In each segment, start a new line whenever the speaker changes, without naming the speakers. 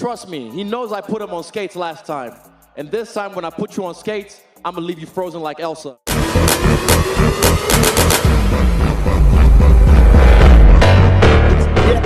Trust me, he knows I put him on skates last time. And this time, when I put you on skates, I'm gonna leave you frozen like Elsa.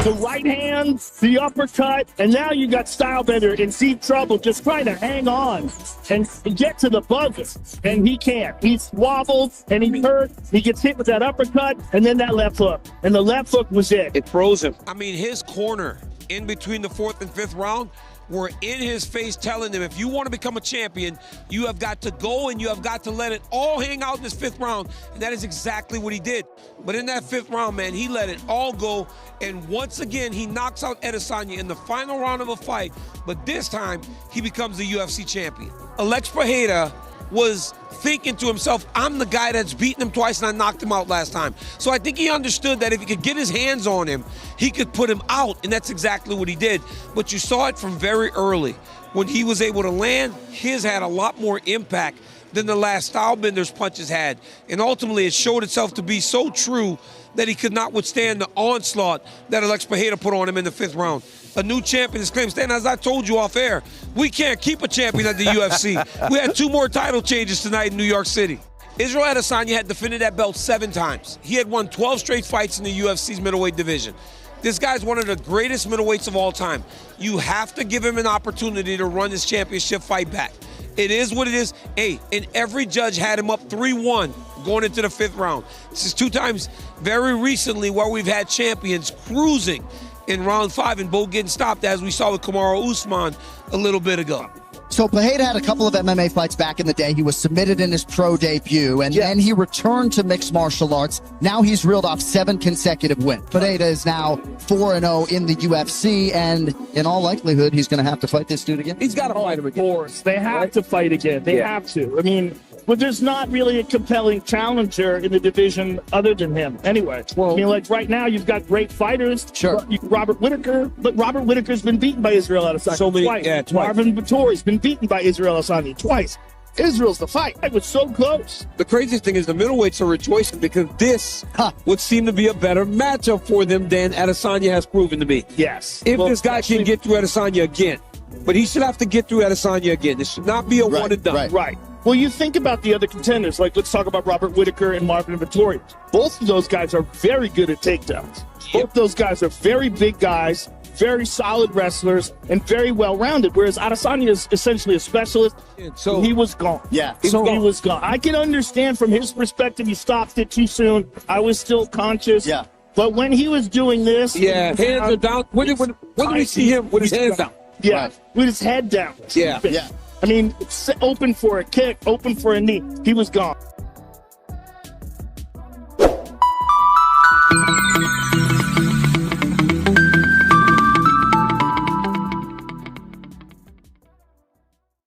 The right hand, the uppercut, and now you got Stylebender in deep trouble, just trying to hang on and get to the buzzer. And he can't. He's wobbled and he's hurt. He gets hit with that uppercut and then that left hook. And the left hook was it.
It froze him.
I mean, his corner in between the 4th and 5th round were in his face telling him, if you want to become a champion, you have got to go and you have got to let it all hang out in this 5th round. And that is exactly what he did. But in that 5th round, man, he let it all go. And once again, he knocks out Adesanya in the final round of a fight. But this time, he becomes the UFC champion. Alex Pereira was thinking to himself, I'm the guy that's beaten him twice and I knocked him out last time. So I think he understood that if he could get his hands on him, he could put him out, and that's exactly what he did. But you saw it from very early. When he was able to land, his had a lot more impact than the last Stylebender's punches had. And ultimately, it showed itself to be so true that he could not withstand the onslaught that Alex Pereira put on him in the 5th round. A new champion is claimed. Stan, as I told you off air, we can't keep a champion at the UFC. We had 2 more title changes tonight in New York City. Israel Adesanya had defended that belt 7 times. He had won 12 straight fights in the UFC's middleweight division. This guy's one of the greatest middleweights of all time. You have to give him an opportunity to run his championship fight back. It is what it is. Hey, and every judge had him up 3-1 going into the 5th round. This is 2 times very recently where we've had champions cruising in round 5 and both getting stopped, as we saw with Kamaru Usman a little bit ago.
So Pereira had a couple of MMA fights back in the day. He was submitted in his pro debut, and then he returned to mixed martial arts. Now he's reeled off 7 consecutive wins. Pereira is now 4-0 in the UFC, and in all likelihood, he's going to have to fight this dude again.
He's got to fight him again.
Of course, they have to fight again. They have to. I mean, but there's not really a compelling challenger in the division other than him. Anyway, well, I mean, like right now, you've got great fighters.
Sure.
Robert Whittaker, but Robert Whittaker's been beaten by Israel Adesanya twice. Marvin Vettori's been beaten by Israel Adesanya twice. Israel's the fight. It was so close.
The craziest thing is the middleweights are rejoicing because this would seem to be a better matchup for them than Adesanya has proven to be.
Yes.
If this guy can get through Adesanya again. But he should have to get through Adesanya again. This should not be a one and done.
Right. Well, you think about the other contenders, like let's talk about Robert Whittaker and Marvin Vettori. Both of those guys are very good at takedowns. Both those guys are very big guys, very solid wrestlers, and very well-rounded, whereas Adesanya is essentially a specialist. So he was gone.
Yeah.
He was gone. I can understand from his perspective, he stopped it too soon. I was still conscious.
Yeah.
But when he was doing this...
Yeah, hands are down. When did we see him with his hands down?
Yeah, with his head down.
Yeah.
I mean, open for a kick, open for a knee. He was gone.